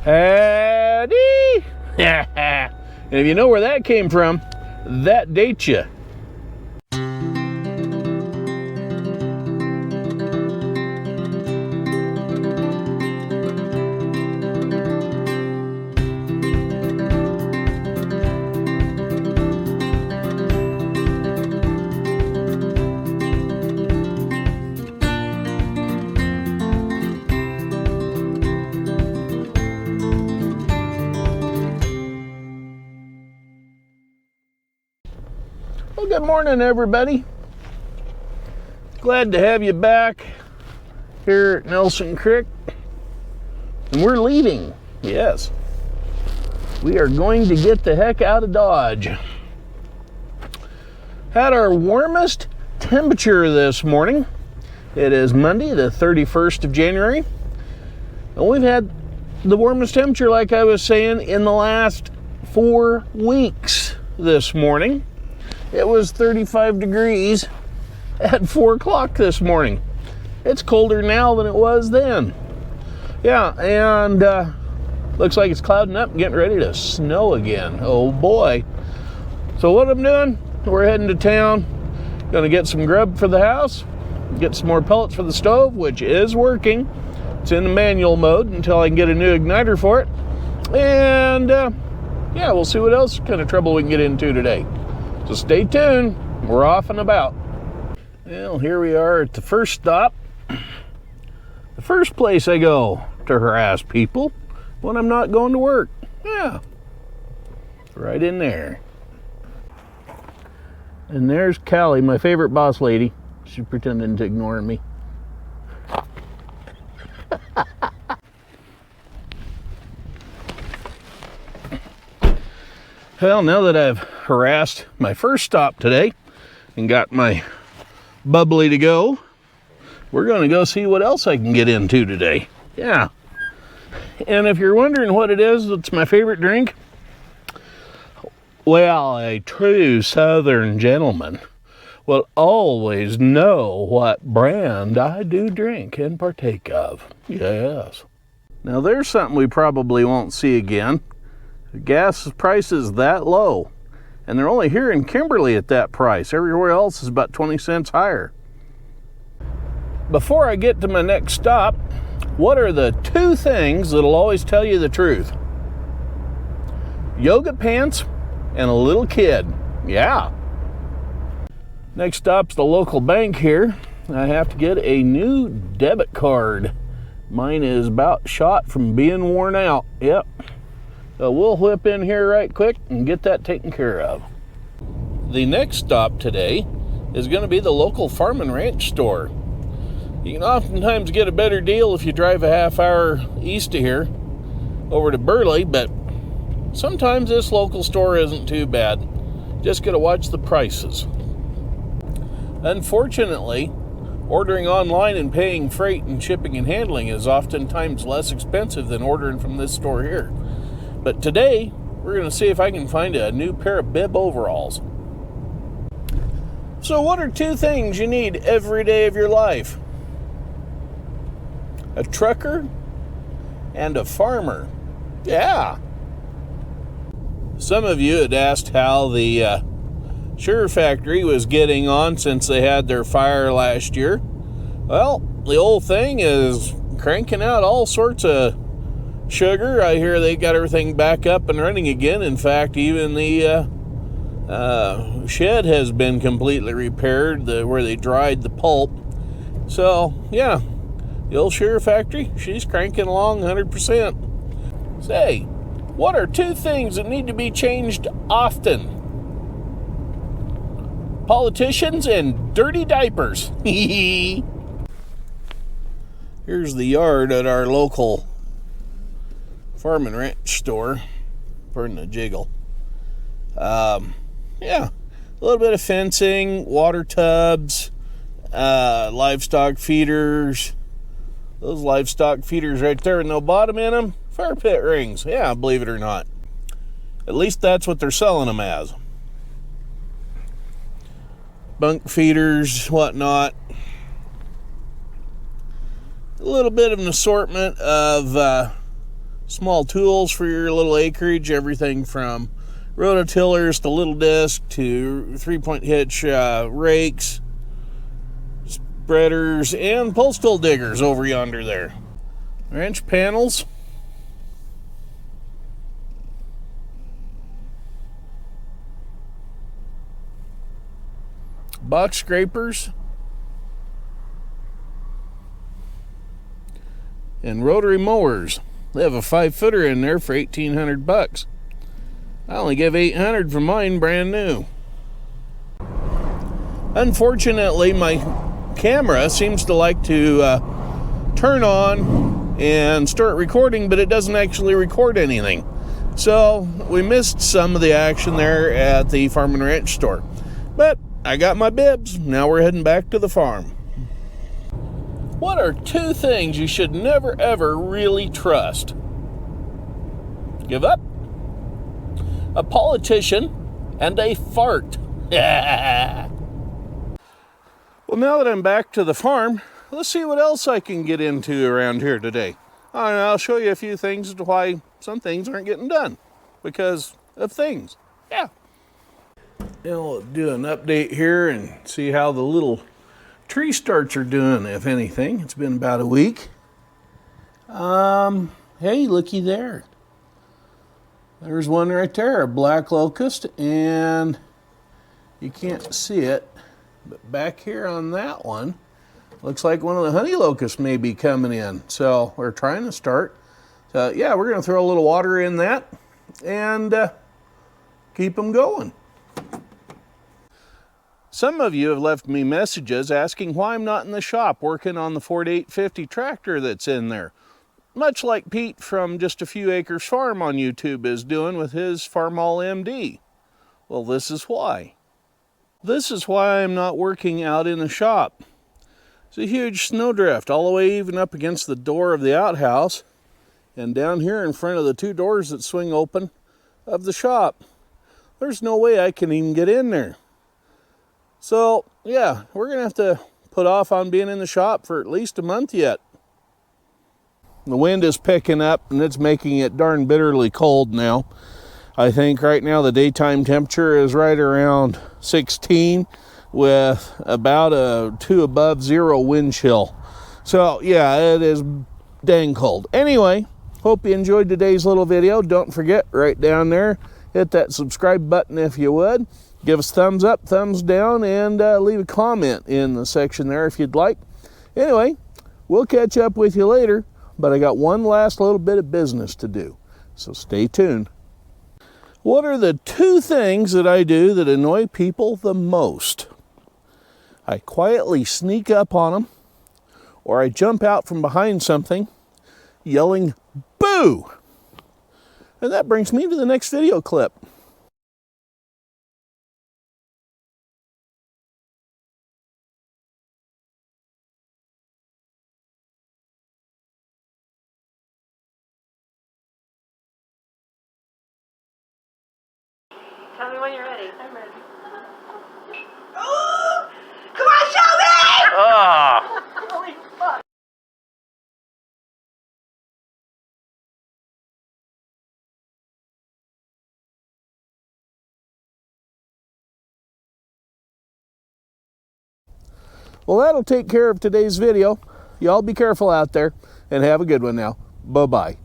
Howdy! And if you know where that came from, that dates you. Well, good morning, everybody. Glad to have you back here at Nelson Creek. And we're leaving. Yes. We are going to get the heck out of Dodge. Had our warmest temperature this morning. It is Monday, the 31st of January. And we've had the warmest temperature, like I was saying, in the last 4 weeks this morning. It was 35 degrees at 4 o'clock this morning. It's colder now than it was then. Yeah, and looks like it's clouding up and getting ready to snow again. Oh boy. So what I'm doing, we're heading to town. Gonna get some grub for the house, get some more pellets for the stove, which is working. It's in the manual mode until I can get a new igniter for it. And yeah, we'll see what else kind of trouble we can get into today. So stay tuned, we're off and about. Well, here we are at the first stop. The first place I go to harass people when I'm not going to work. Yeah, right in there. And there's Callie, my favorite boss lady. She's pretending to ignore me. Well, now that I've harassed my first stop today and got my bubbly to go, we're going to go see what else I can get into today. Yeah. And if you're wondering what it is that's my favorite drink, well, a true Southern gentleman will always know what brand I do drink and partake of. Yes. Now, there's something we probably won't see again. The gas price is that low, and they're only here in Kimberly at that price. Everywhere else is about 20 cents higher. Before I get to my next stop, what are the 2 things that'll always tell you the truth? Yoga pants and a little kid. Yeah. Next stop's the local bank here. I have to get a new debit card. Mine is about shot from being worn out. Yep. So we'll whip in here right quick and get that taken care of. The next stop today is going to be the local farm and ranch store. You can oftentimes get a better deal if you drive a half hour east of here over to Burley, but sometimes this local store isn't too bad. Just got to watch the prices. Unfortunately, ordering online and paying freight and shipping and handling is oftentimes less expensive than ordering from this store here. But today, we're going to see if I can find a new pair of bib overalls. So what are 2 things you need every day of your life? A trucker and a farmer. Yeah. Some of you had asked how the Sure Factory was getting on since they had their fire last year. Well, the old thing is cranking out all sorts of sugar. I hear they got everything back up and running again. In fact, even the shed has been completely repaired, where they dried the pulp. So, yeah, the old Sure Factory, she's cranking along 100%. Say, what are 2 things that need to be changed often? Politicians and dirty diapers. Here's the yard at our local farm and ranch store. Pardon the jiggle. Yeah, a little bit of fencing, water tubs, livestock feeders. Those livestock feeders right there with no bottom in them, fire pit rings. Yeah, believe it or not. At least that's what they're selling them as. Bunk feeders, whatnot. A little bit of an assortment of Small tools for your little acreage, everything from rototillers to little disc to 3-point hitch rakes, spreaders, and pulse tool diggers over yonder there. Wrench panels. Box scrapers. And rotary mowers. They have a 5-footer in there for $1,800. I only give $800 for mine brand new. Unfortunately, my camera seems to like to turn on and start recording, but it doesn't actually record anything. So we missed some of the action there at the Farm and Ranch store. But I got my bibs. Now we're heading back to the farm. What are 2 things you should never ever really trust? Give up? A politician and a fart. Well, now that I'm back to the farm, let's see what else I can get into around here today. And I'll show you a few things as to why some things aren't getting done. Because of things. Yeah. And we'll do an update here and see how the little tree starts are doing, if anything. It's been about a week. Hey, looky there. There's one right there, a black locust, and you can't see it, but back here on that one, looks like one of the honey locusts may be coming in. So we're trying to start. So yeah, we're going to throw a little water in that and keep them going. Some of you have left me messages asking why I'm not in the shop working on the Ford 850 tractor that's in there. Much like Pete from Just a Few Acres Farm on YouTube is doing with his Farmall MD. Well, this is why. This is why I'm not working out in the shop. It's a huge snowdrift all the way even up against the door of the outhouse and down here in front of the 2 doors that swing open of the shop. There's no way I can even get in there. So, yeah, we're going to have to put off on being in the shop for at least a month yet. The wind is picking up and it's making it darn bitterly cold now. I think right now the daytime temperature is right around 16 with about a 2 above 0 wind chill. So, yeah, it is dang cold. Anyway, hope you enjoyed today's little video. Don't forget, right down there, hit that subscribe button if you would. Give us thumbs up, thumbs down, and leave a comment in the section there if you'd like. Anyway, we'll catch up with you later, but I got one last little bit of business to do, so stay tuned. What are the 2 things that I do that annoy people the most? I quietly sneak up on them, or I jump out from behind something yelling, "Boo!" And that brings me to the next video clip. Tell me when you're ready. I'm ready. Oh! Come on, Shelby! Ah! Holy fuck. Well, that'll take care of today's video. Y'all be careful out there and have a good one now. Bye-bye.